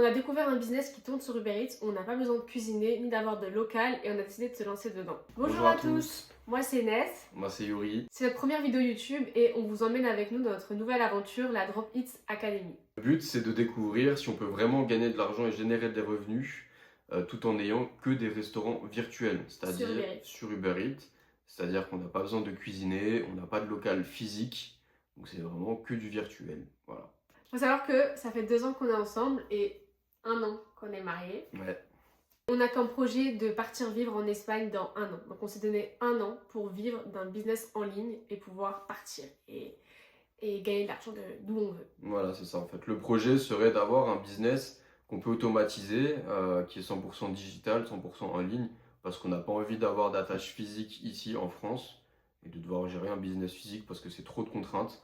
a découvert un business qui tourne sur Uber Eats où on n'a pas besoin de cuisiner ni d'avoir de local et on a décidé de se lancer dedans. Bonjour à tous. Moi c'est Ness. Moi c'est Yuri. C'est notre première vidéo YouTube et on vous emmène avec nous dans notre nouvelle aventure, la Drop Eats Academy. Le but c'est de découvrir si on peut vraiment gagner de l'argent et générer des revenus tout en n'ayant que des restaurants virtuels, c'est-à-dire sur Uber Eats. C'est-à-dire qu'on n'a pas besoin de cuisiner, on n'a pas de local physique, donc c'est vraiment que du virtuel. Voilà. Il faut savoir que ça fait 2 ans qu'on est ensemble et 1 an qu'on est mariés. Ouais. On a comme projet de partir vivre en Espagne dans 1 an. Donc on s'est donné 1 an pour vivre d'un business en ligne et pouvoir partir et gagner de l'argent d'où on veut. Voilà, c'est ça en fait. Le projet serait d'avoir un business qu'on peut automatiser, qui est 100% digital, 100% en ligne, parce qu'on n'a pas envie d'avoir d'attache physique ici en France et de devoir gérer un business physique parce que c'est trop de contraintes.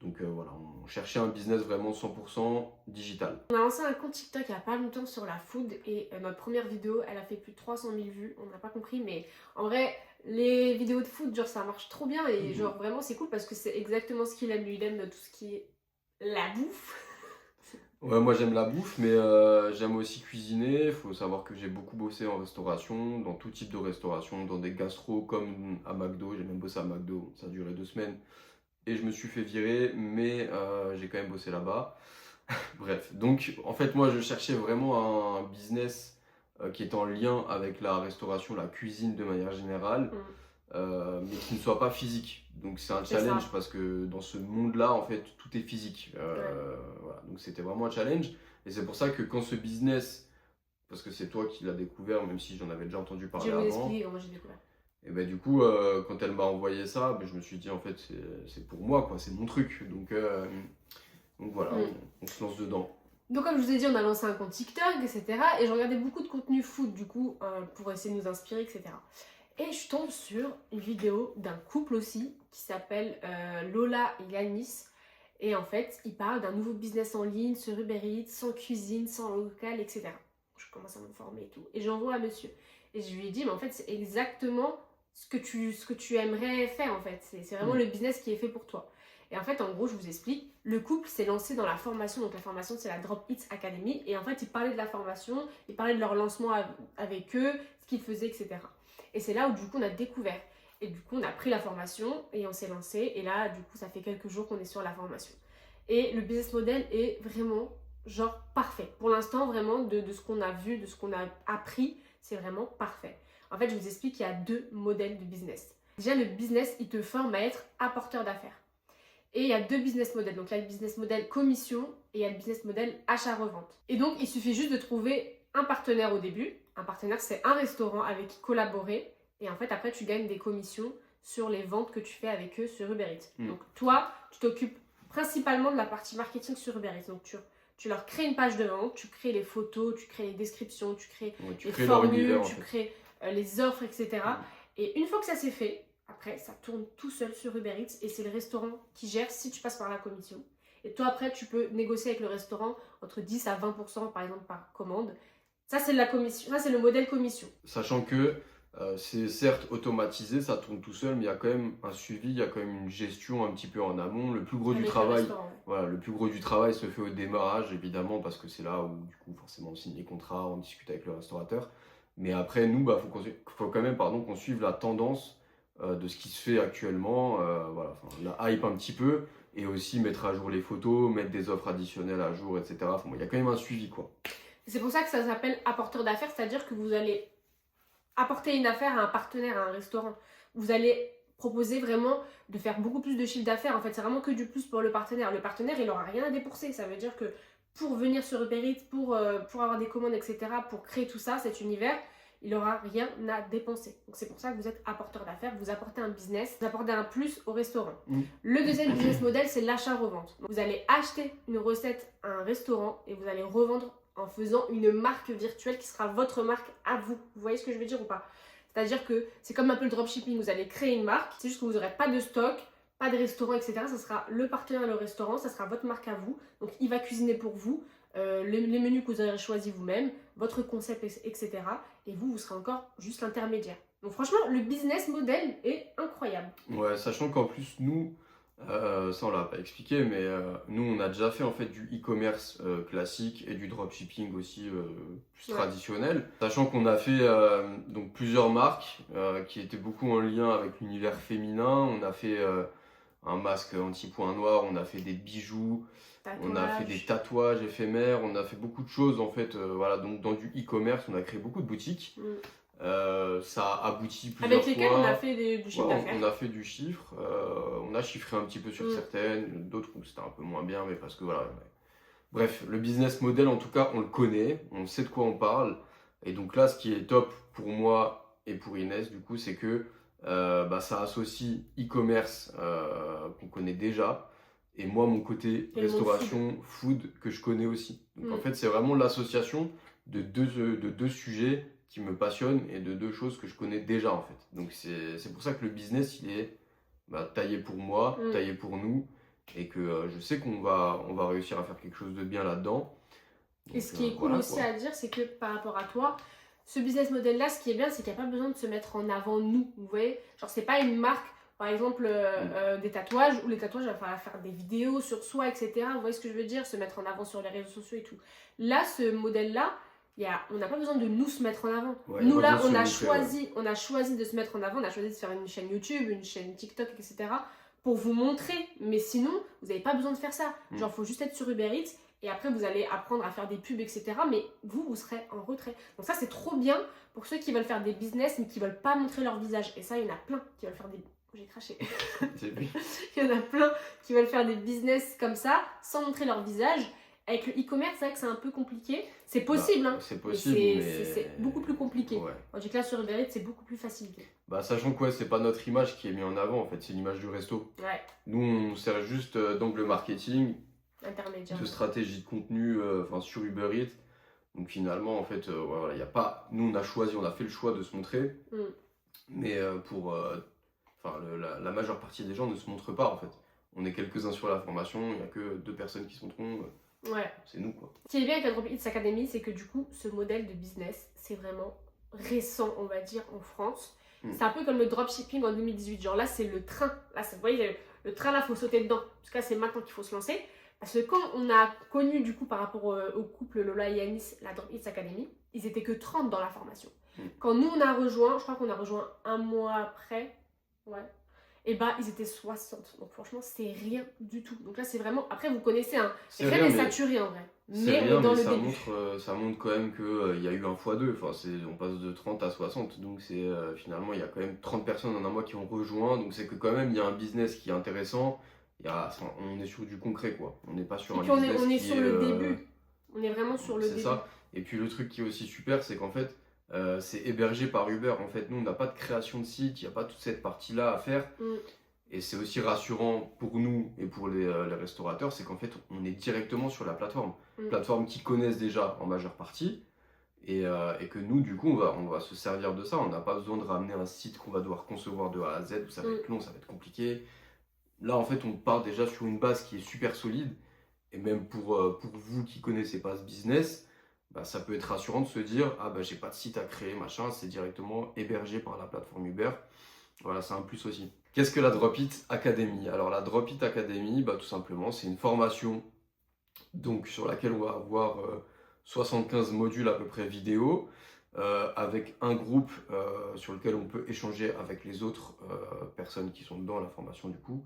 Donc voilà, on cherchait un business vraiment 100% digital. On a lancé un compte TikTok il n'y a pas longtemps sur la food et notre première vidéo, elle a fait plus de 300 000 vues. On n'a pas compris, mais en vrai, les vidéos de food, genre ça marche trop bien et genre vraiment c'est cool parce que c'est exactement ce qu'il aime. Lui, il aime tout ce qui est la bouffe. Ouais, moi j'aime la bouffe, mais j'aime aussi cuisiner. Il faut savoir que j'ai beaucoup bossé en restauration, dans tout type de restauration, dans des gastros comme à McDo. J'ai même bossé à McDo, ça a duré 2 semaines. Et je me suis fait virer, mais j'ai quand même bossé là-bas. Bref, donc en fait moi je cherchais vraiment un business qui est en lien avec la restauration, la cuisine de manière générale, mais qui ne soit pas physique. Donc c'est un challenge parce que dans ce monde-là en fait tout est physique. Voilà. Donc c'était vraiment un challenge et c'est pour ça que quand ce business, parce que c'est toi qui l'as découvert même si j'en avais déjà entendu parler avant. Je vais vous expliquer comment j'ai découvert. Et ben du coup, quand elle m'a envoyé ça, ben, je me suis dit en fait c'est pour moi, quoi, c'est mon truc. Donc voilà, on se lance dedans. Donc comme je vous ai dit, on a lancé un compte TikTok, etc. Et je regardais beaucoup de contenu food du coup, pour essayer de nous inspirer, etc. Et je tombe sur une vidéo d'un couple aussi, qui s'appelle Lola et Yanis. Et en fait, ils parlent d'un nouveau business en ligne sur Uber Eats, sans cuisine, sans local, etc. Je commence à me former et tout. Et j'envoie à monsieur. Et je lui ai dit, mais en fait, c'est exactement ce que tu aimerais faire en fait. C'est vraiment le business qui est fait pour toi. Et en fait, en gros, je vous explique, le couple s'est lancé dans la formation. Donc la formation, c'est la Drop Eats Academy. Et en fait, ils parlaient de la formation, ils parlaient de leur lancement avec eux, ce qu'ils faisaient, etc. Et c'est là où du coup, on a découvert. Et du coup, on a pris la formation et on s'est lancé. Et là, du coup, ça fait quelques jours qu'on est sur la formation. Et le business model est vraiment, genre, parfait. Pour l'instant, vraiment, de ce qu'on a vu, de ce qu'on a appris, c'est vraiment parfait. En fait, je vous explique qu'il y a 2 modèles de business. Déjà, le business, il te forme à être apporteur d'affaires. Et il y a 2 business models. Donc, il y a le business model commission et il y a le business model achat-revente. Et donc, il suffit juste de trouver un partenaire au début. Un partenaire, c'est un restaurant avec qui collaborer. Et en fait, après, tu gagnes des commissions sur les ventes que tu fais avec eux sur Uber Eats. Donc, toi, tu t'occupes principalement de la partie marketing sur Uber Eats. Donc, tu leur crées une page de vente, tu crées les photos, tu crées les descriptions, tu crées les formules, tu crées les offres, etc. Et une fois que ça c'est fait, après ça tourne tout seul sur Uber Eats et c'est le restaurant qui gère si tu passes par la commission. Et toi après tu peux négocier avec le restaurant entre 10 à 20% par exemple par commande. Ça c'est la commission, ça c'est le modèle commission. Sachant que c'est certes automatisé, ça tourne tout seul, mais il y a quand même un suivi, il y a quand même une gestion un petit peu en amont. Le plus gros du travail, voilà, le plus gros du travail se fait au démarrage évidemment parce que c'est là où du coup forcément on signe les contrats, on discute avec le restaurateur. Mais après nous, faut quand même qu'on suive la tendance de ce qui se fait actuellement, voilà, la hype un petit peu et aussi mettre à jour les photos, mettre des offres additionnelles à jour, etc. Enfin, il y a quand même un suivi quoi. C'est pour ça que ça s'appelle apporteur d'affaires, c'est-à-dire que vous allez apporter une affaire à un partenaire, à un restaurant. Vous allez proposer vraiment de faire beaucoup plus de chiffre d'affaires. En fait, c'est vraiment que du plus pour le partenaire. Le partenaire, il n'aura rien à débourser. Ça veut dire que pour venir sur Uber Eats, pour avoir des commandes, etc., pour créer tout ça, cet univers, il n'aura rien à dépenser. Donc c'est pour ça que vous êtes apporteur d'affaires, vous apportez un business, vous apportez un plus au restaurant. Le deuxième business model, c'est l'achat-revente. Vous allez acheter une recette à un restaurant et vous allez revendre en faisant une marque virtuelle qui sera votre marque à vous. Vous voyez ce que je veux dire ou pas? C'est-à-dire que c'est comme un peu le dropshipping, vous allez créer une marque, c'est juste que vous n'aurez pas de stock, pas de restaurant, etc. Ça sera le partenaire, le restaurant, ça sera votre marque à vous. Donc il va cuisiner pour vous, les menus que vous aurez choisis vous-même, votre concept, etc. Et vous serez encore juste l'intermédiaire. Donc franchement, le business model est incroyable. Ouais, sachant qu'en plus, nous, Ça on l'a pas expliqué, mais nous on a déjà fait en fait du e-commerce classique et du dropshipping aussi plus Ouais. traditionnel. Sachant qu'on a fait donc plusieurs marques qui étaient beaucoup en lien avec l'univers féminin. On a fait un masque anti-point noir, on a fait des bijoux, on a fait des Tatouage. tatouages éphémères, on a fait beaucoup de choses en fait. Voilà, donc dans du e-commerce, on a créé beaucoup de boutiques. Mm. Ça a abouti plusieurs Avec lesquels on a fois. fait du chiffre Ouais, d'affaires. on a fait du chiffre, on a chiffré un petit peu sur certaines, d'autres où c'était un peu moins bien, mais parce que voilà. Ouais. Bref, le business model en tout cas, on le connaît, on sait de quoi on parle. Et donc là, ce qui est top pour moi et pour Inès, du coup, c'est que ça associe e-commerce qu'on connaît déjà, et moi, mon côté Et le monde food. restauration, food, que je connais aussi. Donc en Mm. fait, c'est vraiment l'association de deux sujets qui me passionnent et de deux choses que je connais déjà en fait. Donc c'est pour ça que le business, il est taillé pour moi, Mm. taillé pour nous, et que je sais on va réussir à faire quelque chose de bien là-dedans. Et Donc ce qui est cool voilà aussi quoi. à dire, c'est que par rapport à toi, ce business model-là, ce qui est bien, c'est qu'il n'y a pas besoin de se mettre en avant nous, vous voyez. Genre, c'est pas une marque, par exemple, des tatouages, où les tatouages, il va falloir faire des vidéos sur soi, etc. Vous voyez ce que je veux dire? Se mettre en avant sur les réseaux sociaux et tout. Là, ce modèle-là, on n'a pas besoin de nous se mettre en avant. Ouais, Nous, y a pas là, besoin de se montrer, ouais. on a choisi de se mettre en avant, on a choisi de faire une chaîne YouTube, une chaîne TikTok, etc. pour vous montrer. Mais sinon, vous n'avez pas besoin de faire ça. Genre, il faut juste être sur Uber Eats. Et après, vous allez apprendre à faire des pubs, etc. Mais vous serez en retrait. Donc ça, c'est trop bien pour ceux qui veulent faire des business, mais qui veulent pas montrer leur visage. Et ça, il y en a plein qui veulent faire des... J'ai craché. Il y en a plein qui veulent faire des business comme ça, sans montrer leur visage. Avec le e-commerce, c'est vrai que c'est un peu compliqué. C'est possible, hein. C'est possible, mais... C'est beaucoup plus compliqué. Ouais. Tandis que là, sur Uber Eats, c'est beaucoup plus facilité. Sachant que ouais, c'est pas notre image qui est mise en avant, en fait, c'est l'image du resto. Ouais. Nous, on sert juste d'angle marketing, Intermédiaire. de stratégie de contenu sur Uber Eats. Donc finalement, en fait, voilà, y a pas... nous, on a fait le choix de se montrer, mais la majeure partie des gens ne se montrent pas, en fait. On est quelques-uns sur la formation, il n'y a que 2 personnes qui se montreront. Ouais. C'est nous, quoi. Ce qui est bien avec la Drop Eats Academy, c'est que du coup, ce modèle de business, c'est vraiment récent, on va dire, en France. C'est un peu comme le dropshipping en 2018. Genre là, c'est le train. Là, vous voyez, le train, là, il faut sauter dedans. Parce que là, c'est maintenant qu'il faut se lancer. Parce que quand on a connu, du coup, par rapport au couple Lola et Yanis, la Drop Eats Academy, ils étaient que 30 dans la formation. Quand nous, on a rejoint, je crois qu'on a rejoint un mois après, ouais, et bah, ils étaient 60. Donc franchement, c'est rien du tout. Donc là, c'est vraiment... Après, vous connaissez, hein, c'est rien n'est saturé en vrai. Mais on est dans le début. Ça montre quand même qu'il y a eu un x2. Enfin, on passe de 30 à 60. Donc c'est finalement, il y a quand même 30 personnes en un mois qui ont rejoint. Donc c'est que quand même, il y a un business qui est intéressant. On est sur du concret, quoi. On n'est pas sur un business on est qui sur le début. On est vraiment sur le début. C'est ça. Et puis le truc qui est aussi super, c'est qu'en fait, c'est hébergé par Uber. En fait, nous, on n'a pas de création de site. Il n'y a pas toute cette partie-là à faire. Et c'est aussi rassurant pour nous et pour les restaurateurs, c'est qu'en fait, on est directement sur la plateforme. Plateforme qu'ils connaissent déjà en majeure partie. Et que nous, du coup, on va se servir de ça. On n'a pas besoin de ramener un site qu'on va devoir concevoir de A à Z, où ça va être long, ça va être compliqué. Là, en fait, on part déjà sur une base qui est super solide. Et même pour vous qui connaissez pas ce business, ça peut être rassurant de se dire, ah j'ai pas de site à créer, machin, c'est directement hébergé par la plateforme Uber. Voilà, c'est un plus aussi. Qu'est-ce que la Drop It Academy? Alors la Drop It Academy, tout simplement, c'est une formation donc, sur laquelle on va avoir 75 modules à peu près vidéo, avec un groupe sur lequel on peut échanger avec les autres personnes qui sont dans la formation du coup.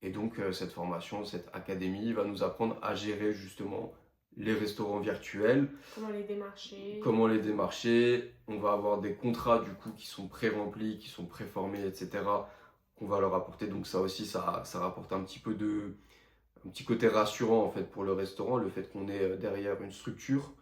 Et donc cette formation, cette académie va nous apprendre à gérer justement les restaurants virtuels. Comment les démarcher. On va avoir des contrats du coup qui sont pré-remplis, qui sont pré-formés, etc. qu'on va leur apporter. Donc ça aussi, ça rapporte un petit petit côté rassurant en fait pour le restaurant, le fait qu'on est derrière une structure.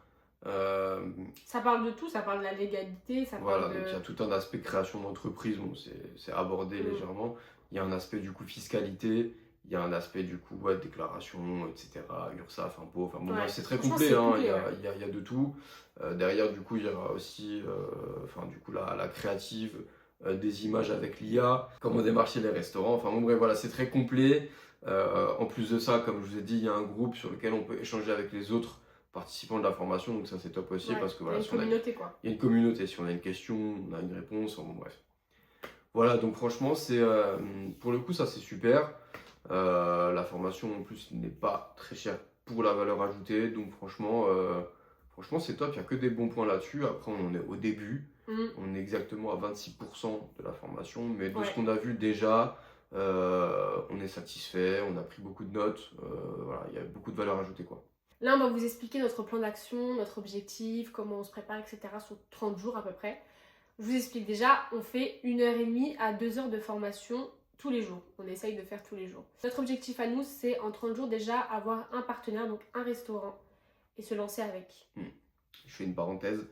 Ça parle de tout, ça parle de la légalité, ça parle de... donc il y a tout un aspect création d'entreprise, bon, c'est abordé légèrement. Il y a un aspect du coup fiscalité, il y a un aspect du coup déclaration, etc. URSSAF, impôts, enfin bon, c'est très complet, hein, il y a de tout. Derrière du coup il y aura aussi la créative, des images avec l'IA, comment démarcher les restaurants, enfin bon bref voilà, c'est très complet. En plus de ça, comme je vous ai dit, il y a un groupe sur lequel on peut échanger avec les autres participants de la formation, donc ça c'est top aussi parce que voilà, il y a une communauté quoi. Il y a une communauté, si on a une question, on a une réponse, bon bref. Voilà, donc franchement, pour le coup, ça c'est super. La formation en plus n'est pas très chère pour la valeur ajoutée, donc franchement c'est top, il n'y a que des bons points là-dessus. Après on est au début, on est exactement à 26% de la formation, mais de ce qu'on a vu déjà, on est satisfait, on a pris beaucoup de notes, voilà, il y a beaucoup de valeur ajoutée quoi. Là, on va vous expliquer notre plan d'action, notre objectif, comment on se prépare, etc. sur 30 jours à peu près. Je vous explique déjà, on fait 1h30 à 2 heures de formation tous les jours. On essaye de faire tous les jours. Notre objectif à nous, c'est en 30 jours déjà avoir un partenaire, donc un restaurant, et se lancer avec. Je fais une parenthèse.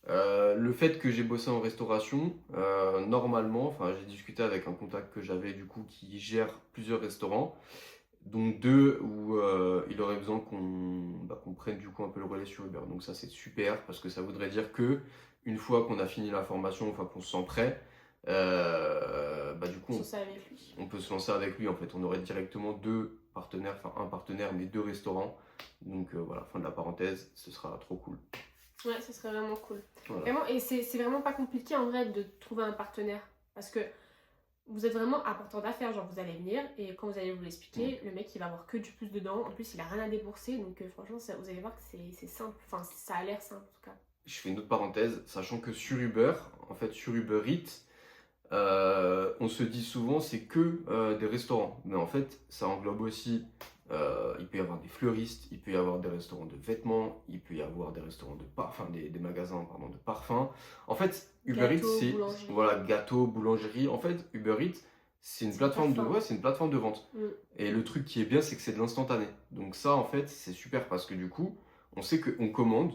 Le fait que j'ai bossé en restauration, normalement, j'ai discuté avec un contact que j'avais du coup qui gère plusieurs restaurants, donc deux où il aurait besoin qu'on prenne du coup un peu le relais sur Uber. Donc ça c'est super parce que ça voudrait dire que une fois qu'on a fini la formation, une fois qu'on se sent prêt, du coup on peut se lancer avec lui en fait. On aurait directement deux partenaires, enfin un partenaire mais deux restaurants. Donc voilà, fin de la parenthèse, ce sera trop cool. Ouais, ce serait vraiment cool. Voilà. Vraiment, et c'est vraiment pas compliqué en vrai de trouver un partenaire. Parce que vous êtes vraiment apporteur d'affaires. Genre, vous allez venir et quand vous allez vous l'expliquer, le mec il va avoir que du plus dedans. En plus, il a rien à débourser. Donc, franchement, vous allez voir que c'est simple. Enfin, ça a l'air simple en tout cas. Je fais une autre parenthèse, sachant que sur Uber, en fait, sur Uber Eats, on se dit souvent c'est que des restaurants. Mais en fait, ça englobe aussi. Il peut y avoir des fleuristes, il peut y avoir des restaurants de vêtements, il peut y avoir des restaurants de parfums, des magasins de parfums. En fait, Uber Eats, c'est voilà, gâteau, boulangerie. En fait, Uber Eats, c'est une plateforme de vente. Et le truc qui est bien, c'est que c'est de l'instantané. Donc ça, en fait, c'est super parce que du coup, on sait qu'on commande.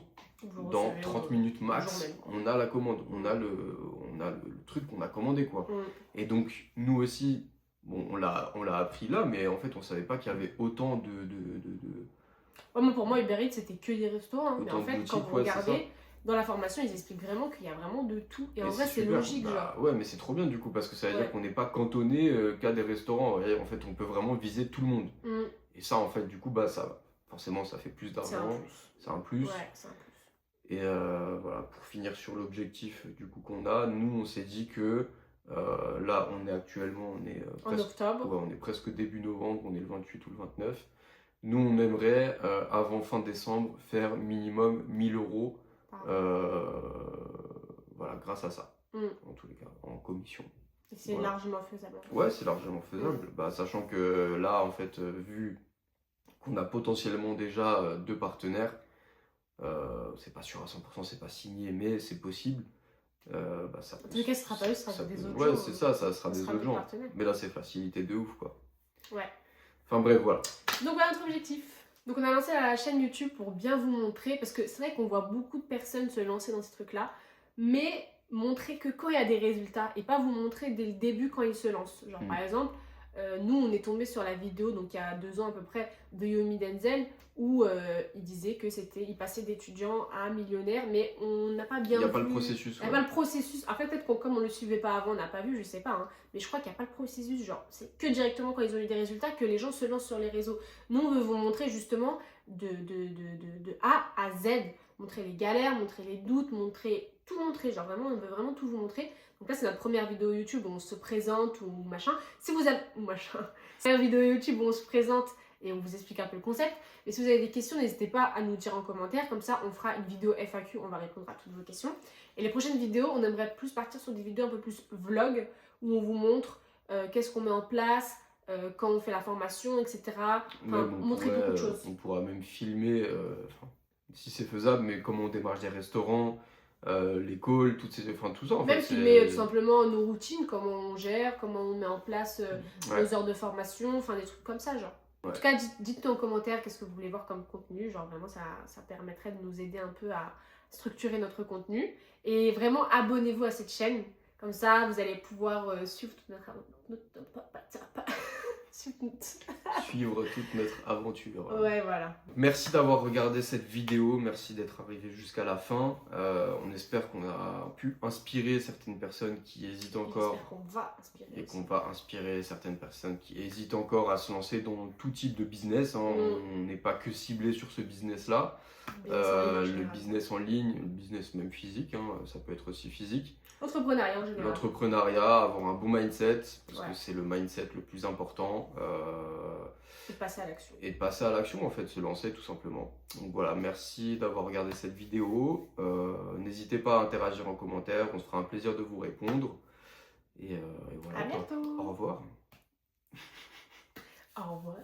Dans 30 minutes max, on a la commande, on a le truc qu'on a commandé quoi. Et donc nous aussi, bon, on l'a appris là, mais en fait on savait pas qu'il y avait autant de... Ouais, pour moi Uber Eats c'était que des restaurants, mais en fait quand vous regardez dans la formation ils expliquent vraiment qu'il y a vraiment de tout. Et en vrai c'est logique genre. Ouais mais c'est trop bien du coup parce que ça veut dire qu'on n'est pas cantonné qu'à des restaurants. Ouais, en fait on peut vraiment viser tout le monde. Et ça en fait du coup ça forcément ça fait plus d'argent. C'est un plus. Ouais, c'est un plus. Et voilà, pour finir sur l'objectif du coup qu'on a, nous on s'est dit que là on est actuellement, en octobre. Ouais, on est presque début novembre, on est le 28 ou le 29. Nous on aimerait avant fin décembre faire minimum 1000 euros voilà, grâce à ça, en tous les cas, en commission. Et c'est largement faisable. Ouais, c'est largement faisable, sachant que là en fait, vu qu'on a potentiellement déjà deux partenaires, c'est pas sûr à 100%, c'est pas signé, mais c'est possible. Ça en tout cas, ce sera pas eux, ce sera des autres gens. Ouais, c'est ça sera des autres gens. Mais là, c'est facilité de ouf, quoi. Ouais. Enfin bref, voilà. Donc voilà notre objectif. Donc on a lancé la chaîne YouTube pour bien vous montrer, parce que c'est vrai qu'on voit beaucoup de personnes se lancer dans ces trucs-là, mais montrer que quand il y a des résultats, et pas vous montrer dès le début quand ils se lancent. Genre par exemple, nous on est tombé sur la vidéo, donc il y a 2 ans à peu près, de Yomi Denzel, où il disait que il passait d'étudiant à millionnaire, mais on n'a pas bien vu. Il n'y a pas le processus. Il n'y a pas le processus. En fait, peut-être comme on ne le suivait pas avant, on n'a pas vu, je sais pas, hein, mais je crois qu'il n'y a pas le processus. Genre, c'est que directement quand ils ont eu des résultats que les gens se lancent sur les réseaux. Nous, on veut vous montrer justement de A à Z. Montrer les galères, montrer les doutes, tout montrer. Genre vraiment, on veut vraiment tout vous montrer. Donc là, c'est notre première vidéo YouTube où on se présente ou machin. Si vous avez... C'est une vidéo YouTube où on se présente et on vous explique un peu le concept. Mais si vous avez des questions, n'hésitez pas à nous dire en commentaire. Comme ça, on fera une vidéo FAQ, on va répondre à toutes vos questions. Et les prochaines vidéos, on aimerait plus partir sur des vidéos un peu plus vlog, où on vous montre qu'est-ce qu'on met en place, quand on fait la formation, etc. Montrer beaucoup de choses. On pourra même filmer, si c'est faisable, mais comment on démarche des restaurants, les calls, tout ça. Même filmer tout simplement nos routines, comment on gère, comment on met en place nos heures de formation, enfin des trucs comme ça, genre. En tout cas, dites-nous en commentaire qu'est-ce que vous voulez voir comme contenu. Genre vraiment, ça permettrait de nous aider un peu à structurer notre contenu. Et vraiment, abonnez-vous à cette chaîne. Comme ça, vous allez pouvoir suivre toute notre aventure. Ouais, voilà. Merci d'avoir regardé cette vidéo. Merci d'être arrivé jusqu'à la fin. On espère qu'on a pu inspirer certaines personnes qui hésitent encore. Et qu'on va inspirer certaines personnes qui hésitent encore à se lancer dans tout type de business. On n'est pas que ciblé sur ce business-là. Business en ligne en Le général. business en ligne, le business même physique, hein, ça peut être aussi physique. Entrepreneuriat en général. L'entrepreneuriat, avoir un bon mindset, parce Ouais. que c'est le mindset le plus important. Et passer à l'action. Et de passer à l'action, en fait, se lancer tout simplement. Donc voilà, merci d'avoir regardé cette vidéo. N'hésitez pas à interagir en commentaire, on se fera un plaisir de vous répondre. Et voilà. À bientôt. Au revoir. Au revoir.